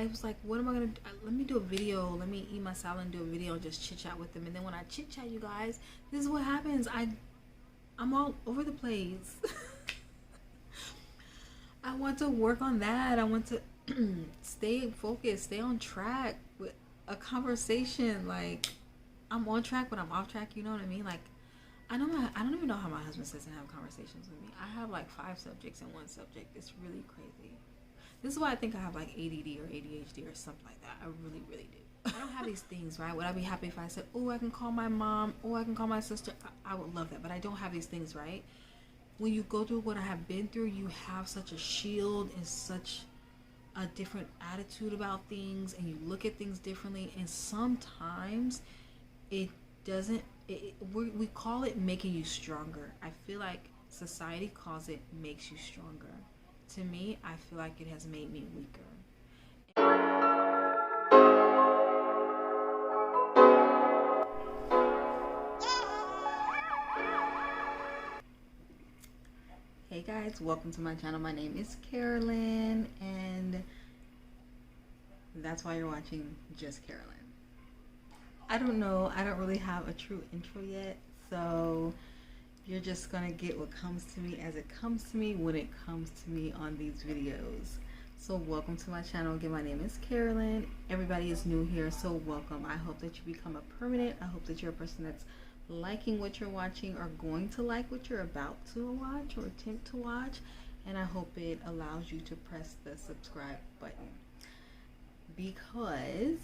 I was like, what am I gonna do? Let me do a video. Let me eat my salad and do a video and just chit chat with them. And then when I chit chat, you guys, this is what happens. I'm all over the place. I want to work on that. I want to stay focused, stay on track with a conversation. Like, I'm on track, but I'm off track. You know what I mean? Like, I don't even know how my husband doesn't have conversations with me. I have like 5 subjects in one subject. It's really crazy. This is why I think I have like ADD or ADHD or something like that. I really, really do. I don't have these things, right? Would I be happy if I said, oh, I can call my mom, oh, I can call my sister? I would love that, but I don't have these things, right? When you go through what I have been through, you have such a shield and such a different attitude about things, and you look at things differently, and sometimes it doesn't, we call it making you stronger. I feel like society calls it makes you stronger. To me, I feel like it has made me weaker. Hey guys, welcome to my channel. My name is Carolyn, and that's why you're watching Just Carolyn. I don't know, I don't really have a true intro yet, so you're just gonna get what comes to me as it comes to me when it comes to me on these videos. So welcome to my channel. Again, my name is Carolyn. Everybody is new here, so welcome. I hope that you become a permanent. I hope that you're a person that's liking what you're watching or going to like what you're about to watch or attempt to watch, and I hope it allows you to press the subscribe button, because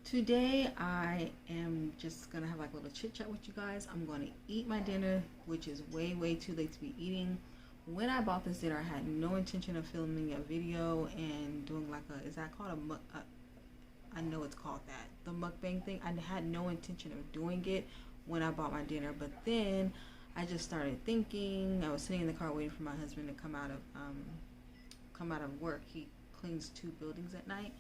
today I am just gonna have like a little chit chat with you guys. I'm going to eat my dinner, which is way too late to be eating. When I bought this dinner, I had no intention of filming a video and doing like a, is that called a I know it's called that, the mukbang thing. I had no intention of doing it when I bought my dinner, but then I just started thinking. I was sitting in the car waiting for my husband to come out of work. He cleans 2 buildings at night.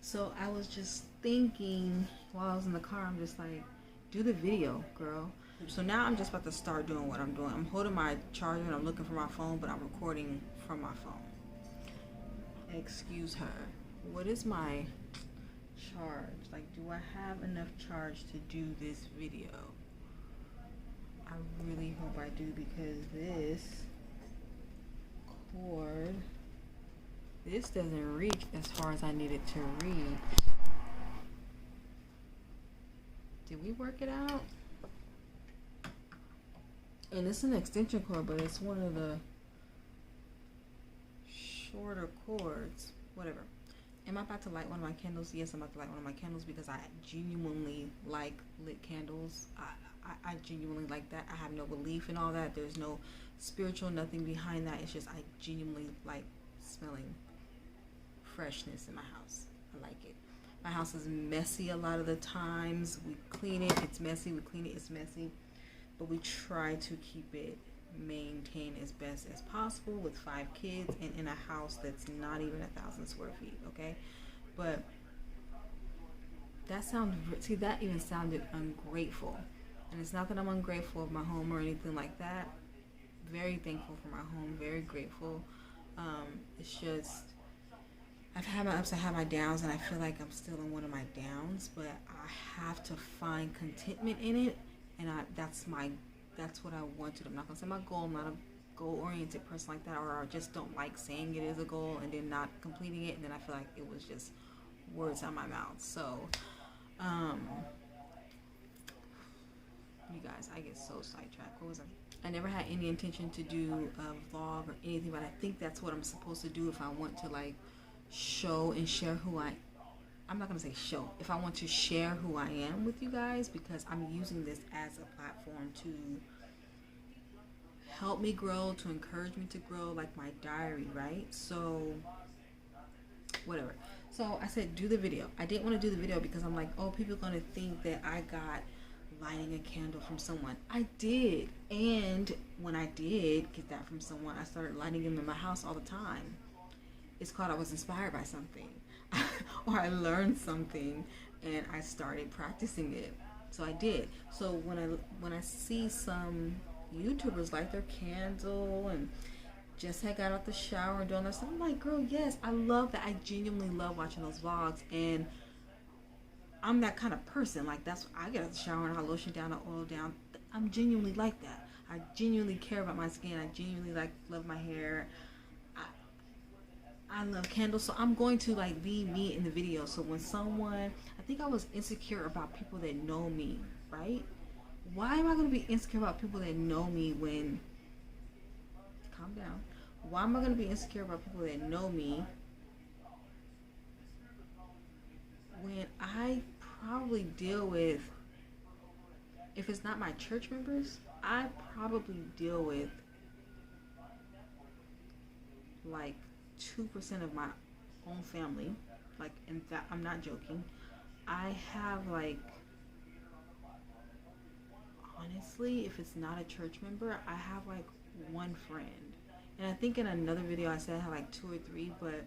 So I was just thinking while I was in the car, I'm just like, do the video, girl. So now I'm just about to start doing what I'm doing. I'm holding my charger and I'm looking for my phone, but I'm recording from my phone. Excuse her. What is my charge? Like, do I have enough charge to do this video? I really hope I do, because this cord, this doesn't reach as far as I need it to reach. Did we work it out? And it's an extension cord, but it's one of the shorter cords. Whatever. Am I about to light one of my candles? Yes, I'm about to light one of my candles, because I genuinely like lit candles. I genuinely like that. I have no belief in all that. There's no spiritual nothing behind that. It's just I genuinely like smelling freshness in my house. I like it. My house is messy a lot of the times. We clean it, it's messy. We clean it, it's messy. But we try to keep it maintained as best as possible with 5 kids and in a house that's not even 1,000 square feet, okay? But that that even sounded ungrateful. And it's not that I'm ungrateful of my home or anything like that. Very thankful for my home, very grateful. It's just, I've had my ups, I have my downs, and I feel like I'm still in one of my downs, but I have to find contentment in it, and that's what I want to do. I'm not gonna say my goal. I'm not a goal-oriented person like that, or I just don't like saying it is a goal and then not completing it, and then I feel like it was just words out my mouth. So, you guys, I get so sidetracked. What was I never had any intention to do a vlog or anything, but I think that's what I'm supposed to do if I want to like show and share who I'm not gonna say show, if I want to share who I am with you guys, because I'm using this as a platform to help me grow, to encourage me to grow, like my diary, right? So whatever. So I said do the video. I didn't want to do the video because I'm like, oh, people are gonna think that I got lighting a candle from someone. I did, and when I did get that from someone, I started lighting them in my house all the time. It's called I was inspired by something or I learned something and I started practicing it. So I did. So when I see some YouTubers light their candle and just had got out the shower and doing that stuff. I'm like, girl, yes, I love that. I genuinely love watching those vlogs, and I'm that kind of person. Like, that's I get out the shower and I lotion down, I oil down. I'm genuinely like that. I genuinely care about my skin. I genuinely love my hair. I love candles, so I'm going to like be me in the video. So when someone, I think I was insecure about people that know me, right? Why am I going to be insecure about people that know me when, calm down. Why am I going to be insecure about people that know me when I probably deal with, if it's not my church members, I probably deal with like 2% of my own family. Like, in fact, I'm not joking. I have like, honestly, if it's not a church member, I have like one friend. And I think in another video I said I have like 2 or 3, but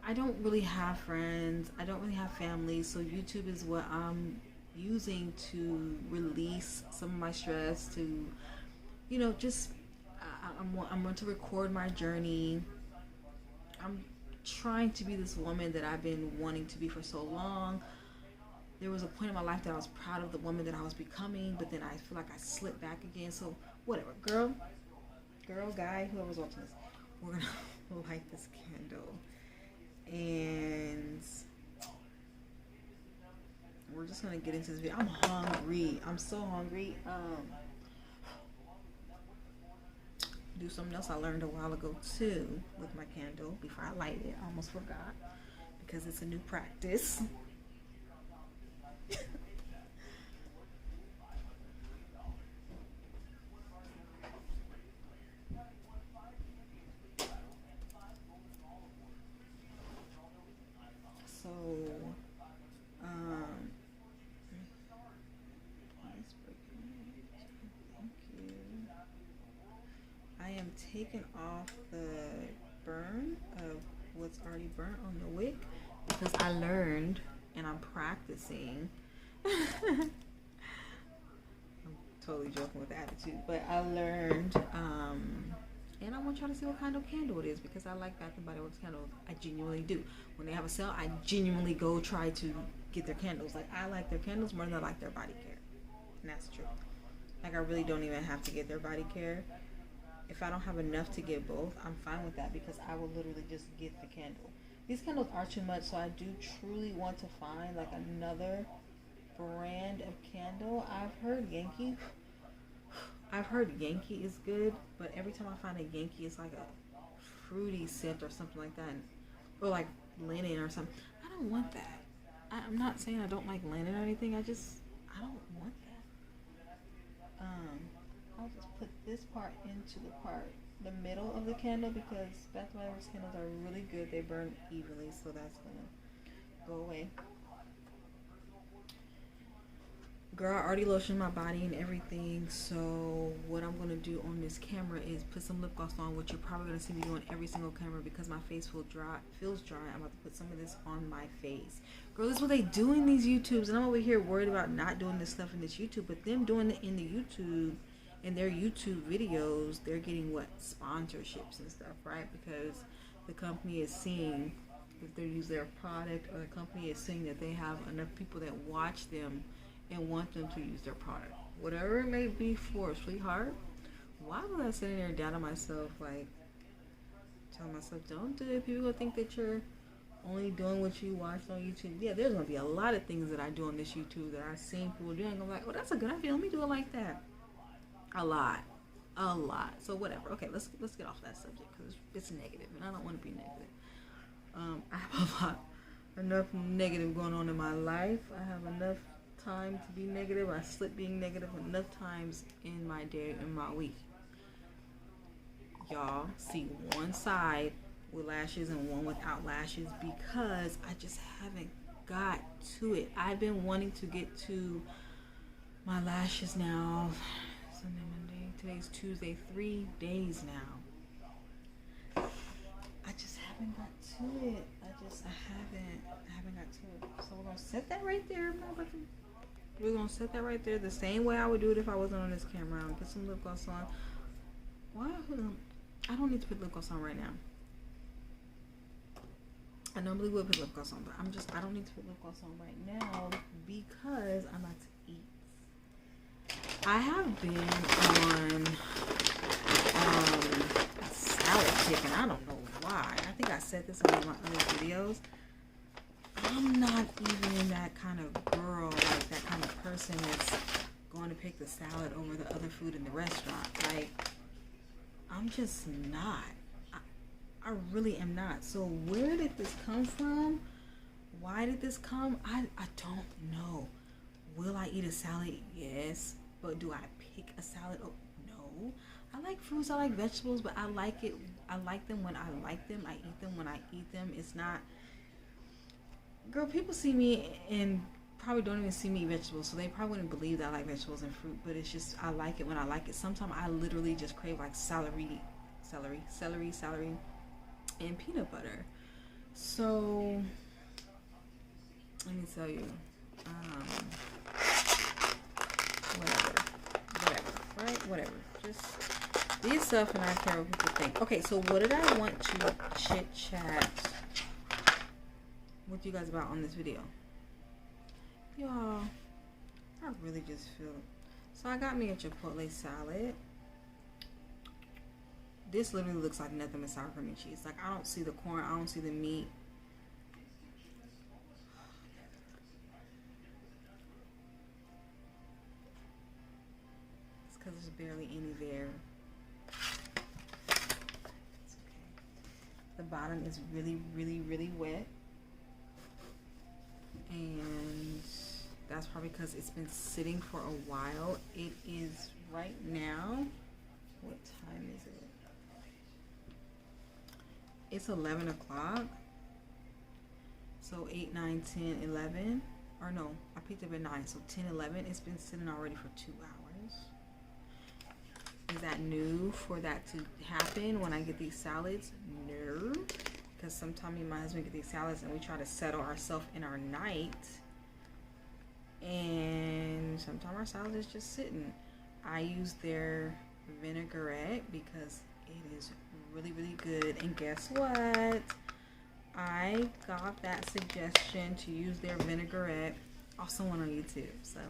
I don't really have friends. I don't really have family. So YouTube is what I'm using to release some of my stress, to, you know, just, I'm going to record my journey. I'm trying to be this woman that I've been wanting to be for so long. There was a point in my life that I was proud of the woman that I was becoming, but then I feel like I slipped back again. So whatever, girl, guy, whoever's watching this, we're gonna light this candle, and we're just gonna get into this video. I'm hungry. I'm so hungry. Do something else I learned a while ago too with my candle before I light it. I almost forgot because it's a new practice. So, thank you. I am taking off the burn of what's already burnt on the wick because I learned, and I'm practicing. I'm totally joking with the attitude, but I learned, and I want y'all to see what kind of candle it is because I like Bath and Body Works candles. I genuinely do. When they have a sale, I genuinely go try to get their candles. Like, I like their candles more than I like their body care, and that's true. Like, I really don't even have to get their body care. If I don't have enough to get both, I'm fine with that because I will literally just get the candle. These candles are too much, so I do truly want to find like another brand of candle. I've heard Yankee is good, but every time I find a Yankee, it's like a fruity scent or something like that, or like linen or something. I don't want that. I'm not saying I don't like linen or anything. I don't want that. I'll just put this part into the middle of the candle because Bath and Body Works candles are really good. They burn evenly, so that's gonna go away. Girl, I already lotioned my body and everything, so what I'm gonna do on this camera is put some lip gloss on, which you're probably gonna see me doing every single camera because my face feels dry. I'm about to put some of this on my face. Girl, this is what they do in these YouTubes, and I'm over here worried about not doing this stuff in this YouTube, but them doing it in the YouTube, in their YouTube videos, they're getting what? Sponsorships and stuff, right? Because the company is seeing if they use their product, or the company is seeing that they have enough people that watch them and want them to use their product. Whatever it may be for, sweetheart. Why was I sitting there doubting myself, like telling myself, don't do it. People gonna think that you're only doing what you watch on YouTube. Yeah, there's gonna be a lot of things that I do on this YouTube that I've seen people doing. I'm like, oh, that's a good idea. Let me do it like that. A lot. So whatever. Okay, let's get off that subject because it's negative, and I don't want to be negative. I have enough negative going on in my life. I have enough time to be negative. I slip being negative enough times in my day, in my week. Y'all see one side with lashes and one without lashes because I just haven't got to it. I've been wanting to get to my lashes now. Sunday, Monday, today's Tuesday, 3 days now. I just haven't got to it. I haven't got to it. So we're gonna set that right there, motherfucker. We're gonna set that right there the same way I would do it if I wasn't on this camera. I'm gonna put some lip gloss on. Why? I don't need to put lip gloss on right now. I normally would put lip gloss on, but I don't need to put lip gloss on right now because I'm about to eat. I have been on salad chicken. I don't know why. I think I said this in one of my other videos. I'm not even that kind of girl, like that kind of person that's going to pick the salad over the other food in the restaurant. Like, I'm just not. I really am not. So where did this come from? Why did this come? I don't know. Will I eat a salad? Yes. But do I pick a salad? Oh, no. I like fruits. I like vegetables, but I like them when I like them. I eat them when I eat them. It's not... Girl, people see me and probably don't even see me eat vegetables, so they probably wouldn't believe that I like vegetables and fruit, but it's just, I like it when I like it. Sometimes I literally just crave like celery, and peanut butter. So, let me tell you, whatever. Just these stuff and I care what people think. Okay, so what did I want to chit chat with you guys about on this video? Y'all, I really just feel... So I got me a Chipotle salad. This literally looks like nothing but sour cream and cheese. Like, I don't see the corn, I don't see the meat. It's because there's barely any there. It's okay. The bottom is really wet. And that's probably because it's been sitting for a while. It is right now, what time is it? It's 11 o'clock. So 8, 9, 10, 11. Or no, I picked up at 9. So 10, 11. It's been sitting already for 2 hours. Is that new for that to happen when I get these salads? No. Because sometimes me and my husband get these salads and we try to settle ourselves in our night. And sometimes our salad is just sitting. I use their vinaigrette because it is really good. And guess what? I got that suggestion to use their vinaigrette off someone on YouTube. So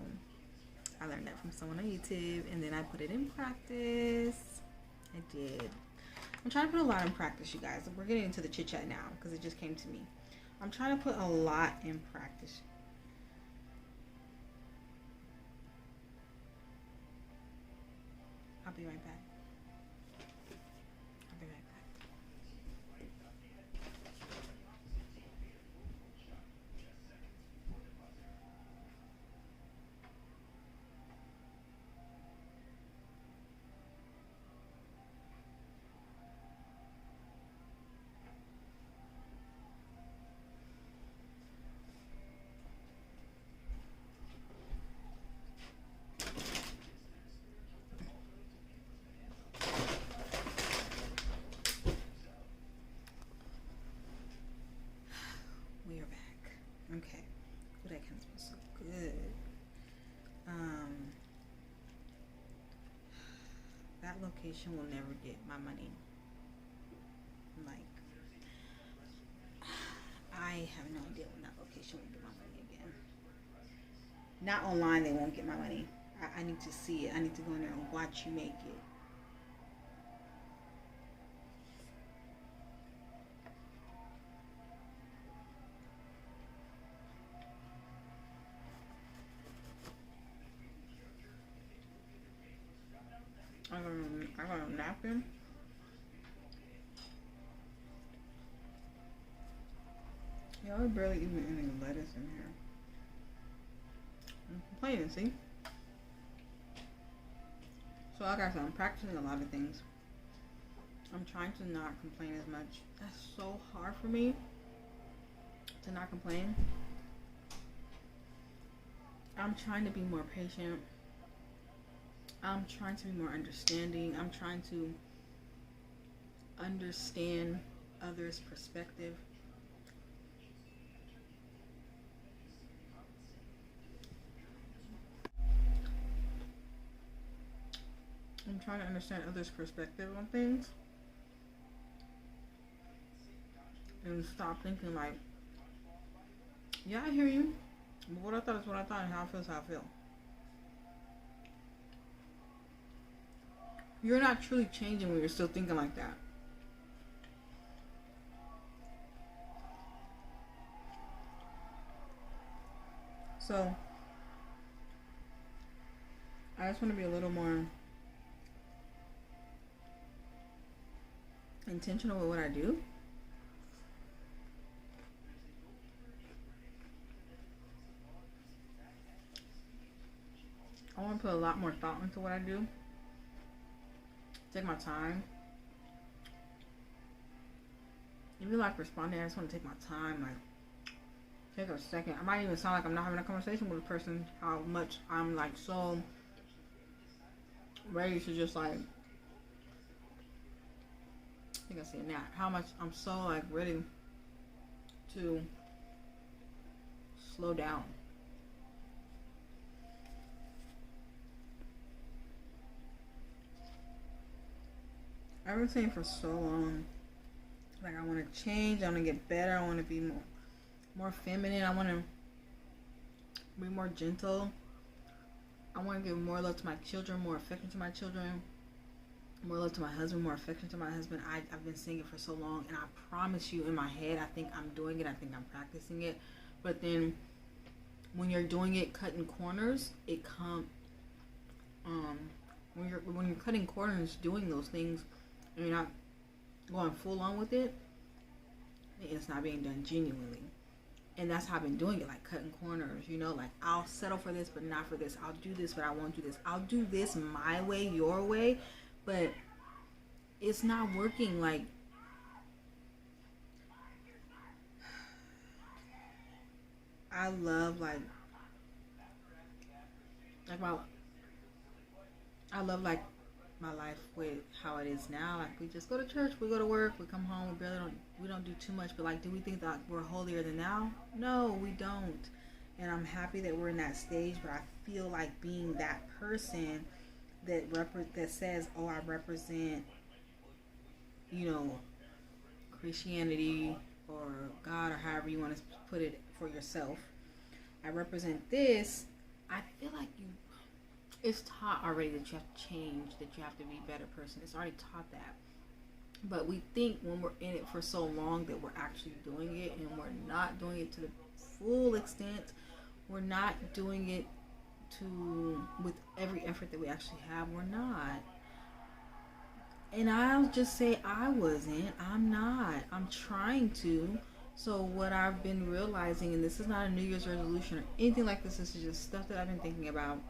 I learned that from someone on YouTube and then I put it in practice. I did. I'm trying to put a lot in practice, you guys. We're getting into the chit chat now because it just came to me. I'm trying to put a lot in practice. I'll be right back. We are back. Okay. Oh, that kind of smells so good. That location will never get my money. Like, I have no idea when that location will get my money again. Not online, they won't get my money. I need to see it. I need to go in there and watch you make it. I got a napkin. Y'all are barely even any lettuce in here. I'm complaining, see? So like I said, I'm practicing a lot of things. I'm trying to not complain as much. That's so hard for me to not complain. I'm trying to be more patient. I'm trying to be more understanding. I'm trying to understand others' perspective. I'm trying to understand others' perspective on things. and stop thinking like, yeah, I hear you. But what I thought is what I thought, and how I feel is how I feel. You're not truly changing when you're still thinking like that. So, I just want to be a little more intentional with what I do. I want to put a lot more thought into what I do. Take my time. Even like responding, I just want to take my time. Like, take a second. I might even sound like I'm not having a conversation with a person. How much I'm like so ready to just like, I think I see it now. How much I'm so like ready to slow down. I've been saying for so long, like I want to change, I want to get better, I want to be more feminine, I want to be more gentle, I want to give more love to my children, more affection to my children, more love to my husband, more affection to my husband. I've been saying it for so long, and I promise you in my head, I think I'm doing it, I think I'm practicing it, but then when you're doing it, cutting corners, it when you're cutting corners, doing those things, and you're not going full on with it, it's not being done genuinely. And that's how I've been doing it, like cutting corners, you know, like I'll settle for this but not for this, I'll do this but I won't do this, I'll do this my way, your way, but it's not working. Like, I love like I love like my life with how it is now. Like, we just go to church, we go to work, we come home, we don't do too much. But like, do we think that we're holier than now? No, we don't. And I'm happy that we're in that stage. But I feel like being that person that says, "Oh, I represent, you know, Christianity or God, or however you want to put it for yourself. I represent this." I feel like it's taught already that you have to change, that you have to be a better person. It's already taught that. But we think when we're in it for so long that we're actually doing it, and we're not doing it to the full extent. We're not doing it with every effort that we actually have. We're not. And I'll just say I'm not. I'm trying to. So what I've been realizing, and this is not a New Year's resolution or anything like this is just stuff that I've been thinking about.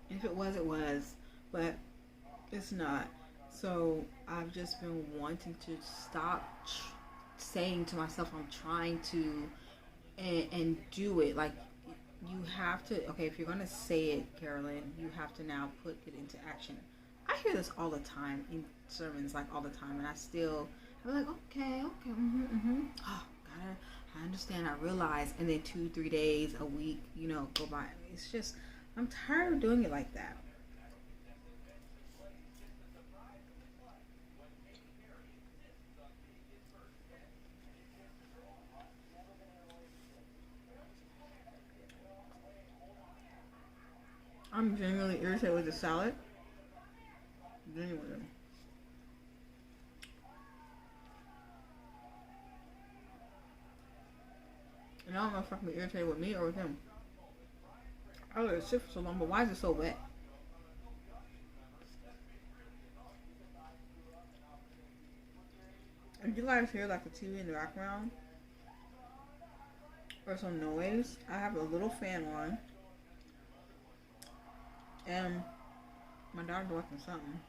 If it was, it was, but it's not. So I've just been wanting to stop saying to myself, I'm trying to, and do it. Like, you have to, okay, if you're going to say it, Carolyn, you have to now put it into action. I hear this all the time in sermons, like all the time, and I'm like, okay, oh, I understand, I realize, and then 2-3 days, a week, go by. It's just, I'm tired of doing it like that. I'm genuinely irritated with the salad. Genuinely. And I don't know if I can be irritated with me or with him. I let it sit for so long, but why is it so wet? If you guys hear like the TV in the background or some noise, I have a little fan on, and my daughter's watching something.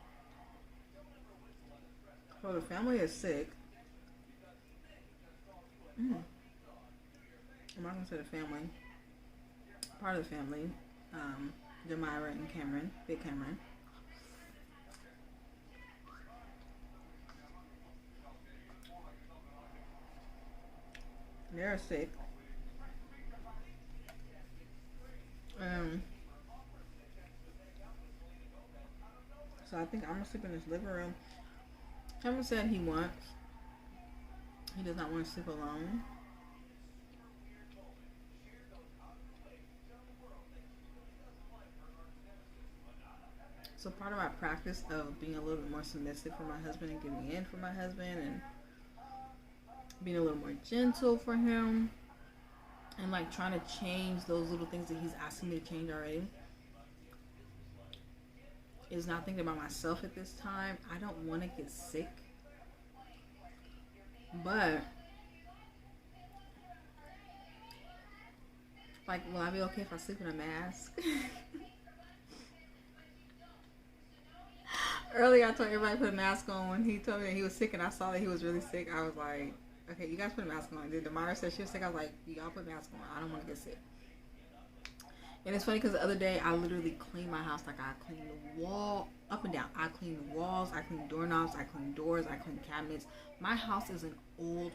So the family is sick. I'm not gonna say the family. Part of the family, Demira and Cameron, Big Cameron. They're sick. So I think I'm gonna sleep in this living room. Cameron said he He does not want to sleep alone. So part of my practice of being a little bit more submissive for my husband and giving in for my husband and being a little more gentle for him and like trying to change those little things that he's asking me to change already is not thinking about myself at this time. I don't want to get sick, but like, will I be okay if I sleep in a mask? Earlier, I told everybody to put a mask on. When he told me that he was sick and I saw that he was really sick, I was like, okay, you guys put a mask on. Then the monitor said she was sick. I was like, y'all put a mask on. I don't want to get sick. And it's funny because the other day, I literally cleaned my house. Like, I cleaned the wall up and down. I cleaned the walls. I cleaned doorknobs. I cleaned doors. I cleaned cabinets. My house is an old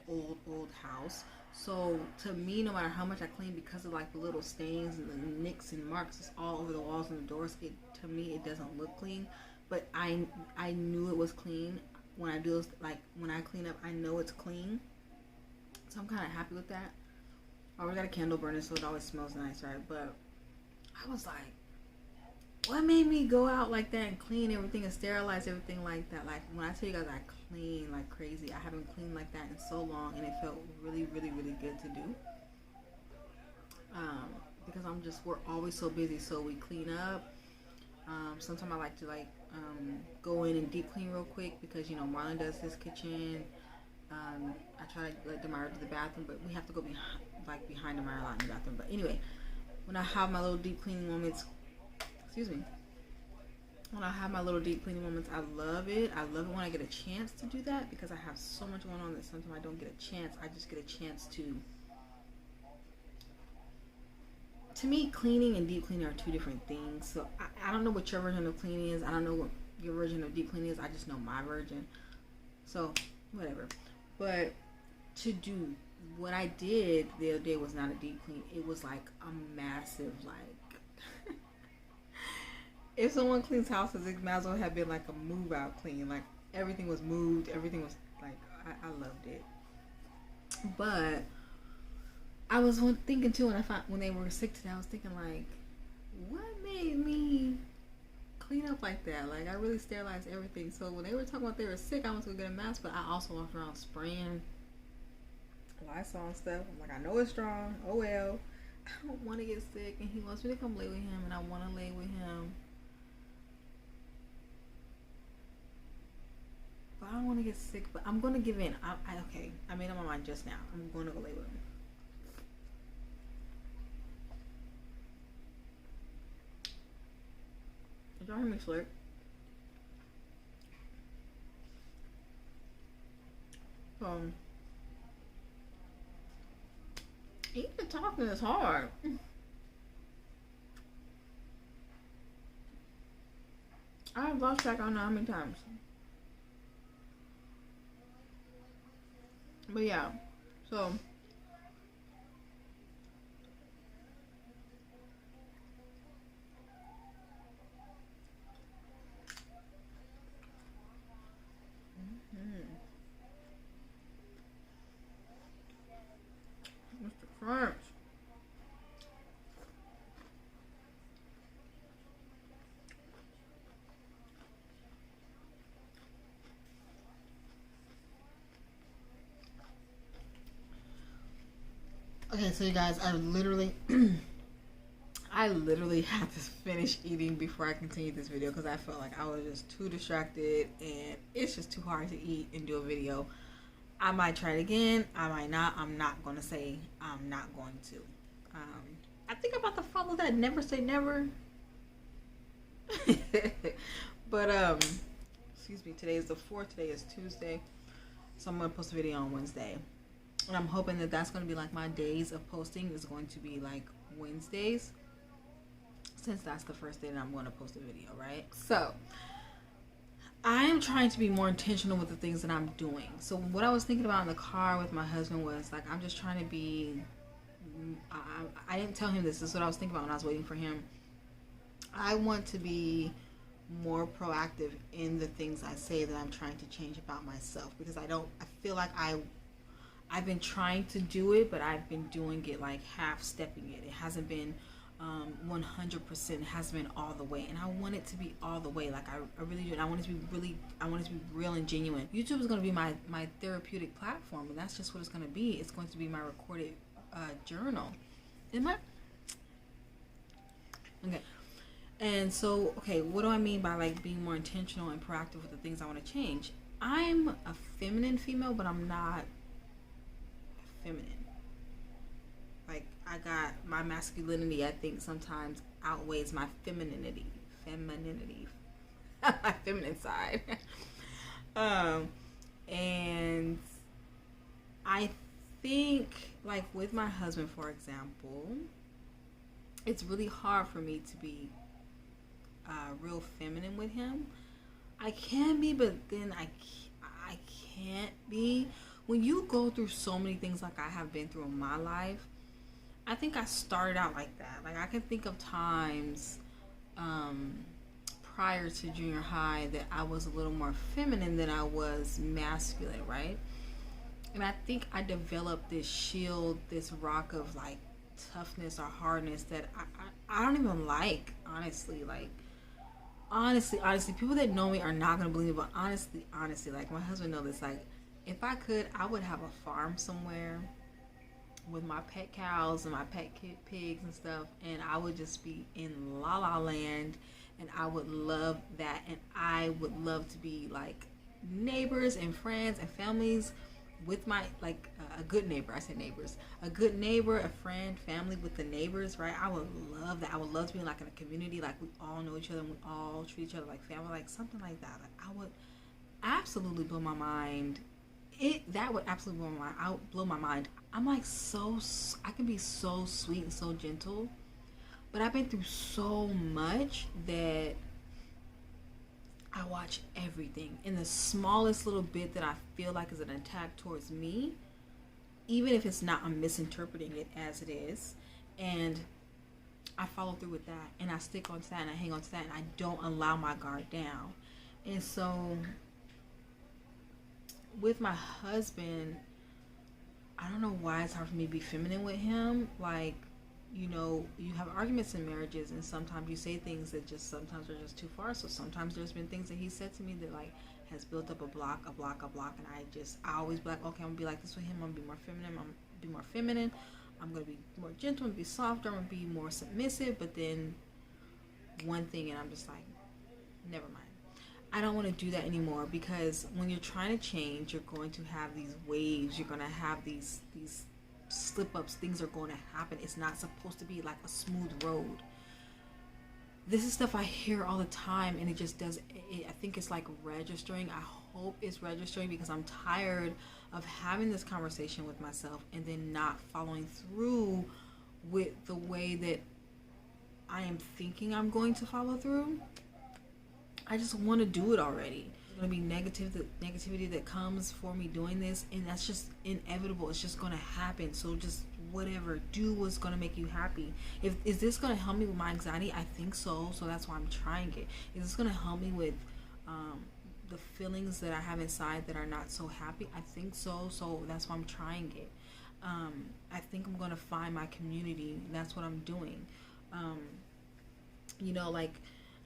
house. So, to me, no matter how much I clean, because of, like, the little stains and the nicks and marks that's all over the walls and the doors, to me, it doesn't look clean. But I knew it was clean. When I do those, like, when I clean up, I know it's clean. So I'm kind of happy with that. I already got a candle burner, so it always smells nice, right? But I was like, what made me go out like that and clean everything and sterilize everything like that? Like, when I tell you guys I clean like crazy, I haven't cleaned like that in so long, and it felt really, really, really good to do. Because we're always so busy, so we clean up. Sometimes I like to go in and deep clean real quick because, you know, Marlon does his kitchen. I try to let Demira do the bathroom, but we have to go behind Demira a lot in the bathroom. But anyway, when I have my little deep cleaning moments, when I have my little deep cleaning moments, I love it. I love it when I get a chance to do that because I have so much going on that sometimes I don't get a chance. I just get a chance to me, cleaning and deep cleaning are two different things. So I don't know what your version of cleaning is. I don't know what your version of deep cleaning is. I just know my version. So, whatever. But to do what I did the other day was not a deep clean. It was like a massive, like, if someone cleans houses, it might as well have been like a move out clean. Like, everything was moved. Everything was like, I loved it. But I was thinking too, when they were sick today, I was thinking like, what made me clean up like that? Like, I really sterilized everything. So when they were talking about they were sick, I was gonna get a mask, but I also walked around spraying Lysol and stuff. I'm like, I know it's strong. Oh well. I don't want to get sick, and he wants me to come lay with him, and I want to lay with him. But I don't want to get sick. But I'm gonna give in. Okay. I made up my mind just now. I'm going to go lay with him. Did y'all hear me slurp? Even talking is hard. I've lost track, I don't know how many times. But yeah, so Mr. Crunch. Okay, so you guys, I literally had to finish eating before I continued this video because I felt like I was just too distracted and it's just too hard to eat and do a video. I might try it again. I might not. I'm not going to say I'm not going to. I think I'm about to follow that never say never. But, excuse me, today is the 4th. Today is Tuesday. So I'm going to post a video on Wednesday. And I'm hoping that that's going to be like my days of posting is going to be like Wednesdays. Since that's the first day that I'm going to post a video, right? So I am trying to be more intentional with the things that I'm doing. So what I was thinking about in the car with my husband was like, I'm just trying to be, I didn't tell him this. This is what I was thinking about when I was waiting for him. I want to be more proactive in the things I say that I'm trying to change about myself, because I feel like I I've been trying to do it, but I've been doing it like half stepping it. It hasn't been 100%. It hasn't been all the way, and I want it to be all the way. Like I really do. And I want it to be really. I want it to be real and genuine. YouTube is going to be my therapeutic platform, and that's just what it's going to be. It's going to be my recorded journal. Am I okay? And so, okay, what do I mean by like being more intentional and proactive with the things I want to change? I'm a feminine female, but I'm not feminine. Like I got my masculinity, I think sometimes outweighs my femininity. My feminine side. And I think like with my husband, for example, it's really hard for me to be real feminine with him. I can be, but then I can't be. When you go through so many things like I have been through in my life, I think I started out like that. Like I can think of times prior to junior high that I was a little more feminine than I was masculine, right? And I think I developed this shield, this rock of like toughness or hardness that I don't even like, honestly. Like honestly, people that know me are not gonna believe me, but honestly, like my husband knows this. Like, if I could, I would have a farm somewhere with my pet cows and my pet pigs and stuff, and I would just be in la la land, and I would love that, and I would love to be like neighbors and friends and families with my like a good neighbor. I say neighbors, a good neighbor, a friend, family with the neighbors, right? I would love that. I would love to be like in a community, like we all know each other and we all treat each other like family, like something like that. Like I would absolutely blow my mind. That would absolutely blow my mind. I would blow my mind. I'm like I can be so sweet and so gentle, but I've been through so much that I watch everything. In the smallest little bit that I feel like is an attack towards me, even if it's not, I'm misinterpreting it as it is, and I follow through with that, and I stick on to that, and I hang on to that, and I don't allow my guard down. And so with my husband, I don't know why it's hard for me to be feminine with him. Like, you know, you have arguments in marriages, and sometimes you say things that just sometimes are just too far. So sometimes there's been things that he said to me that like has built up a block, and I always be like, okay, I'm gonna be like this with him. I'm gonna be more feminine. I'm gonna be more gentle. I'm gonna be softer. I'm gonna be more submissive. But then one thing, and I'm just like, never mind. I don't want to do that anymore, because when you're trying to change, you're going to have these waves. You're gonna have these slip-ups. Things are going to happen. It's not supposed to be like a smooth road. This is stuff I hear all the time, and it just does I think it's like registering. I hope it's registering, because I'm tired of having this conversation with myself and then not following through with the way that I am thinking I'm going to follow through. I just want to do it already. There's going to be negativity that comes for me doing this, and that's just inevitable. It's just going to happen. So just whatever, do what's going to make you happy. Is this going to help me with my anxiety? I think so. So that's why I'm trying it. Is this going to help me with the feelings that I have inside that are not so happy? I think so. So that's why I'm trying it. I think I'm going to find my community. That's what I'm doing. You know, like,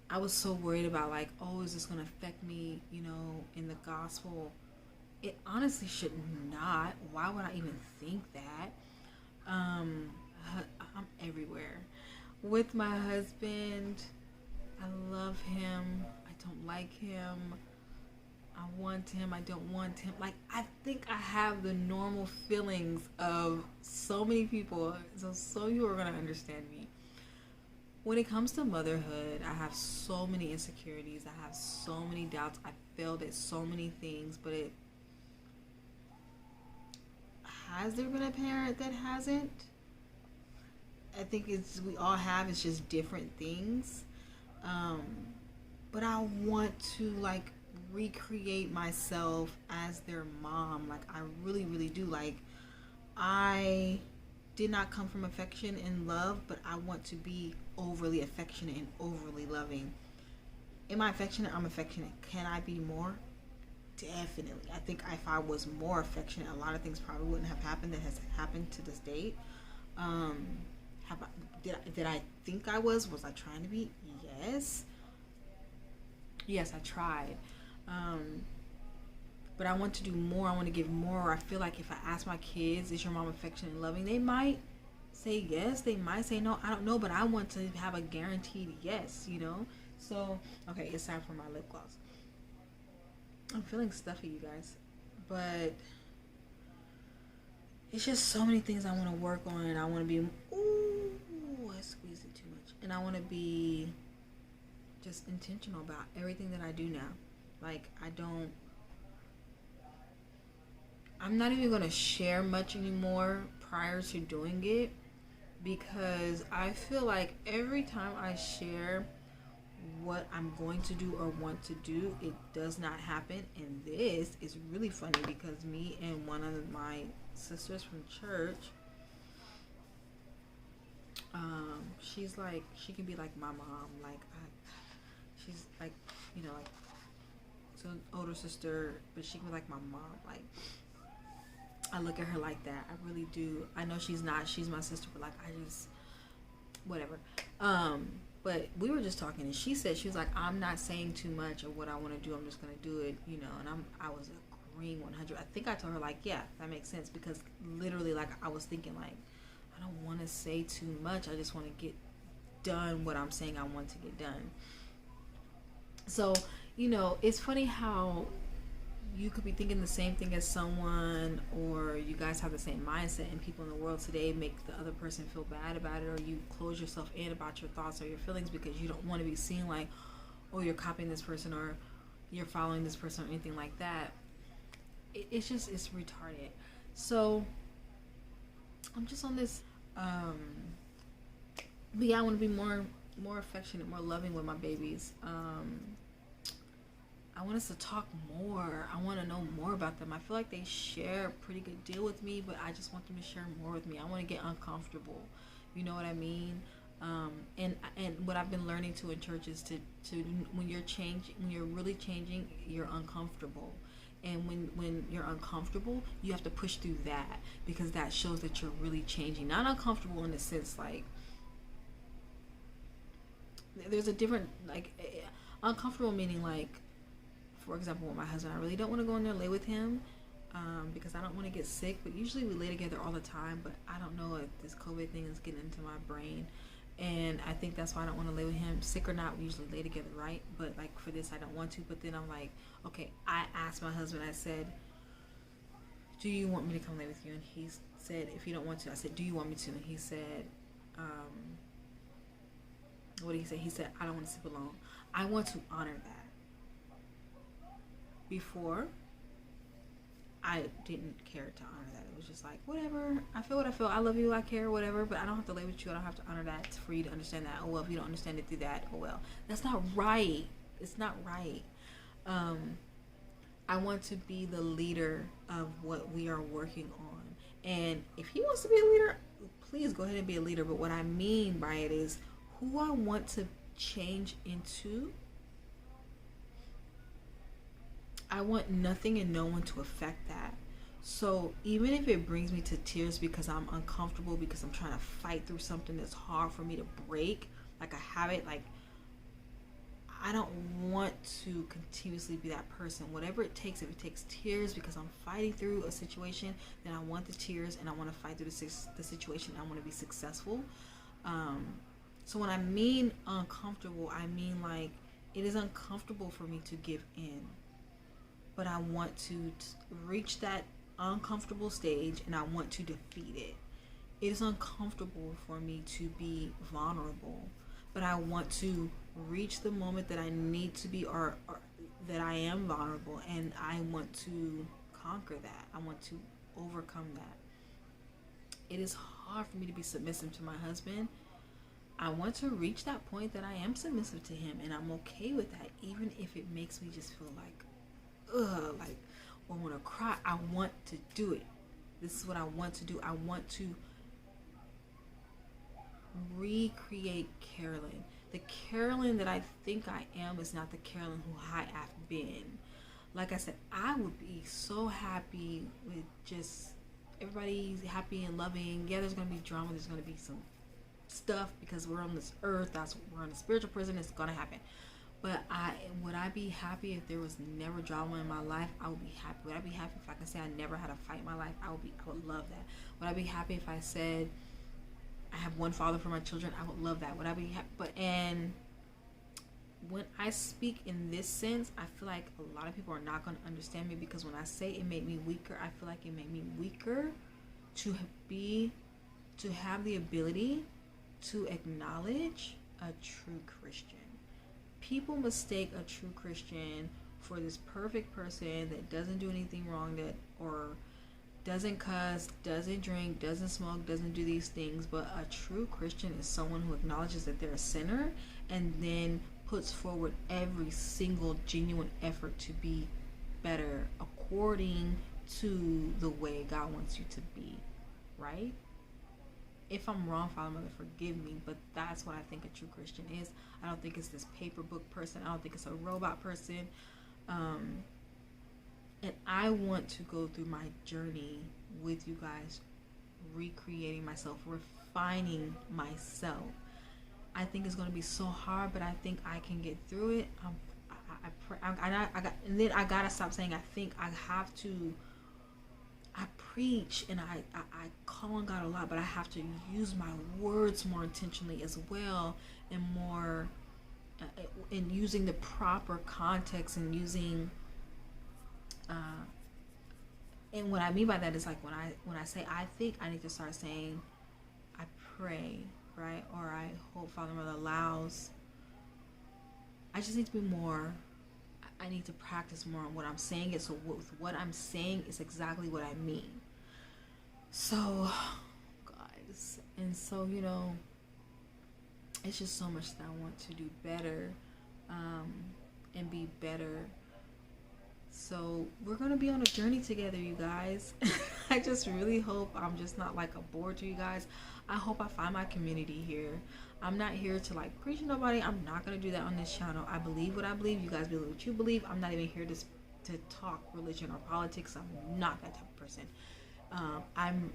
I was so worried about like, oh, is this going to affect me, you know, in the gospel? It honestly should not. Why would I even think that? I'm everywhere. With my husband, I love him. I don't like him. I want him. I don't want him. Like, I think I have the normal feelings of so many people. So you are going to understand me. When it comes to motherhood, I have so many insecurities. I have so many doubts. I failed at so many things, but has there been a parent that hasn't? I think we all have. It's just different things. But I want to like recreate myself as their mom. Like, I really, really do. Like, I did not come from affection and love, but I want to be overly affectionate and overly loving. Am I affectionate? I'm affectionate. Can I be more? definitely. I think if I was more affectionate, a lot of things probably wouldn't have happened that has happened to this date. Um, did I think I was? Was I trying to be? Yes. Yes, I tried. Um, but I want to do more. I want to give more. I feel like if I ask my kids, is your mom affectionate and loving? They might say yes. They might say no. I don't know. But I want to have a guaranteed yes, you know? So, okay, it's time for my lip gloss. I'm feeling stuffy, you guys. But it's just so many things I want to work on. I want to be, ooh, I squeezed it too much. And I want to be just intentional about everything that I do now. Like, I'm not even going to share much anymore prior to doing it, because I feel like every time I share what I'm going to do or want to do, it does not happen. And this is really funny because me and one of my sisters from church, she's like, she can be like my mom. Like, she's like, you know, like, so an older sister, but she can be like my mom. Like, I look at her like that. I really do. I know she's not. She's my sister, but like, I just, whatever. But we were just talking, and she said, she was like, I'm not saying too much of what I want to do. I'm just gonna do it, you know. And I was agreeing 100. I think I told her like, yeah, that makes sense, because literally, like, I was thinking like, I don't want to say too much. I just want to get done what I'm saying I want to get done. So, you know, it's funny how you could be thinking the same thing as someone, or you guys have the same mindset, and people in the world today make the other person feel bad about it, or you close yourself in about your thoughts or your feelings because you don't want to be seen like, oh, you're copying this person, or you're following this person, or anything like that. It's retarded. So I'm just on this, but yeah, I want to be more affectionate, more loving with my babies. I want us to talk more. I want to know more about them. I feel like they share a pretty good deal with me, but I just want them to share more with me. I want to get uncomfortable. You know what I mean? And what I've been learning to in church is to when you're really changing, you're uncomfortable. And when you're uncomfortable, you have to push through that, because that shows that you're really changing. Not uncomfortable in the sense like, there's a different, like, uncomfortable meaning like, for example, with my husband, I really don't want to go in there and lay with him, because I don't want to get sick. But usually we lay together all the time. But I don't know if this COVID thing is getting into my brain, and I think that's why I don't want to lay with him. Sick or not, we usually lay together, right? But like for this, I don't want to. But then I'm like, okay. I asked my husband. I said, "Do you want me to come lay with you?" And he said, "If you don't want to." I said, "Do you want me to?" And he said, "What did he say?" He said, "I don't want to sleep alone." I want to honor that. Before, I didn't care to honor that. It was just like, whatever, I feel what I feel, I love you, I care, whatever, but I don't have to lay with you. I don't have to honor that for you to understand that. Oh well, if you don't understand it through that, oh well. That's not right. It's not right. I want to be the leader of what we are working on. And if he wants to be a leader, please go ahead and be a leader. But what I mean by it is who I want to change into. I want nothing and no one to affect that. So even if it brings me to tears because I'm uncomfortable, because I'm trying to fight through something that's hard for me to break, like a habit, like, I don't want to continuously be that person. Whatever it takes, if it takes tears because I'm fighting through a situation, then I want the tears and I want to fight through the situation. I want to be successful. So when I mean uncomfortable, I mean like it is uncomfortable for me to give in. But I want to reach that uncomfortable stage and I want to defeat it. It is uncomfortable for me to be vulnerable, but I want to reach the moment that I need to be, or that I am vulnerable, and I want to conquer that. I want to overcome that. It is hard for me to be submissive to my husband. I want to reach that point that I am submissive to him, and I'm okay with that, even if it makes me just feel like, like, or want to cry. I want to do it. This is what I want to do. I want to recreate Carolyn. The Carolyn that I think I am is not the Carolyn who I have been. like I said, I would be so happy with just everybody's happy and loving. Yeah, there's gonna be drama, there's gonna be some stuff because we're on this earth, we're in a spiritual prison, it's gonna happen. But would I be happy if there was never drama in my life? I would be happy. Would I be happy if I could say I never had a fight in my life? I would love that. Would I be happy if I said I have one father for my children? I would love that. Would I be happy? And when I speak in this sense, I feel like a lot of people are not going to understand me, because when I say it made me weaker, I feel like it made me weaker to have the ability to acknowledge a true Christian. People mistake a true Christian for this perfect person that doesn't do anything wrong, or doesn't cuss, doesn't drink, doesn't smoke, doesn't do these things. But a true Christian is someone who acknowledges that they're a sinner and then puts forward every single genuine effort to be better according to the way God wants you to be, right? If I'm wrong, Father, Mother, forgive me, but that's what I think a true Christian is. I don't think it's this paper book person. I don't think it's a robot person. And I want to go through my journey with you guys, recreating myself, refining myself. I think it's going to be so hard, but I think I can get through it. And then I gotta stop saying I think. I have to. I preach and I call on God a lot, but I have to use my words more intentionally as well, and more in using the proper context, and using and what I mean by that is, like, when I say I think, I need to start saying I pray, right? Or I hope Father, Mother allows. I just need to be more. I need to practice more on what I'm saying. So with what I'm saying is exactly what I mean. So, guys, and so, it's just so much that I want to do better, and be better. So we're going to be on a journey together, you guys. I just really hope I'm just not like a bore to you guys. I hope I find my community here. I'm not here to like preach to nobody. I'm not going to do that on this channel. I believe what I believe. You guys believe what you believe. I'm not even here to talk religion or politics. I'm not that type of person. I'm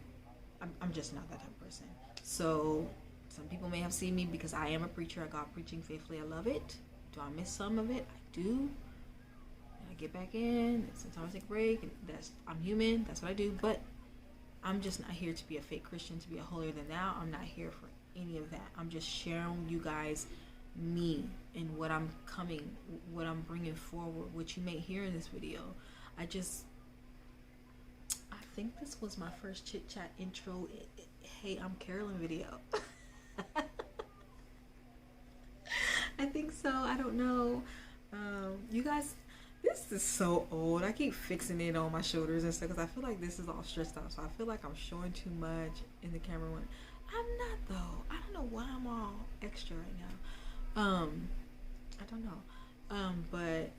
just not that type of person. So some people may have seen me because I am a preacher. I got preaching faithfully. I love it. Do I miss some of it? I do. I get back in, sometimes I take a break, and I'm human, that's what I do. But I'm just not here to be a fake Christian, to be a holier than thou. I'm not here for any of that. I'm just sharing you guys me and what I'm bringing forward, what you may hear in this video. I think this was my first chit chat intro. Hey, I'm Carolyn video. I think so. I don't know. You guys, this is so old. I keep fixing it on my shoulders and stuff because I feel like this is all stressed out. So I feel like I'm showing too much in the camera when I'm not, though. I don't know why I'm all extra right now. I don't know. But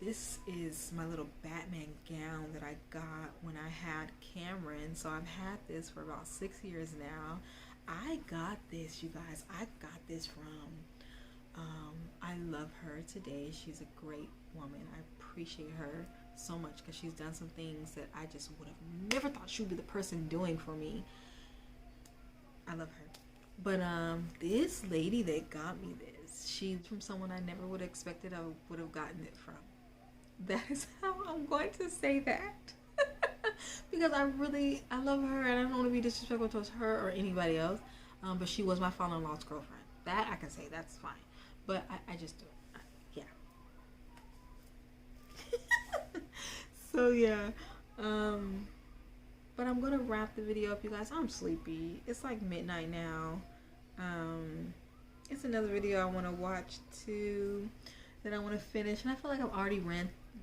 this is my little Batman gown that I got when I had Cameron. So I've had this for about 6 years now. I got this, you guys. I got this from I love her today. She's a great woman. I appreciate her so much because she's done some things that I just would have never thought she would be the person doing for me. I love her. But this lady that got me this, she's from someone I never would have expected I would have gotten it from. That is how I'm going to say that. Because I love her, and I don't want to be disrespectful towards her or anybody else. But she was my father-in-law's girlfriend. That I can say, that's fine. But I just do it. Yeah. So yeah. But I'm gonna wrap the video up, you guys. I'm sleepy. It's like midnight now. It's another video I want to watch too, that I want to finish, and I feel like I've already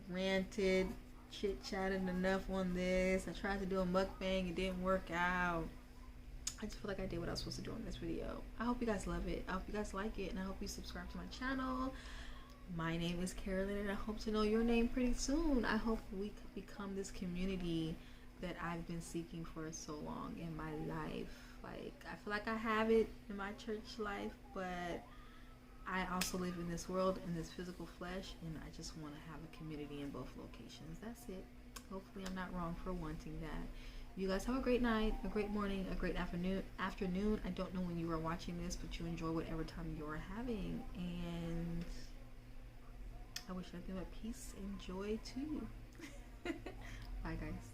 ranted, chit-chatted enough on this. I tried to do a mukbang, it didn't work out. I just feel like I did what I was supposed to do in this video. I hope you guys love it. I hope you guys like it, and I hope you subscribe to my channel. My name is Carolyn, and I hope to know your name pretty soon. I hope we could become this community that I've been seeking for so long in my life. Like, I feel like I have it in my church life, but I also live in this world, in this physical flesh, and I just want to have a community in both locations. That's it. Hopefully I'm not wrong for wanting that. You guys have a great night, a great morning, a great afternoon. I don't know when you are watching this, but you enjoy whatever time you are having, and I wish nothing but peace and joy to you. Bye guys.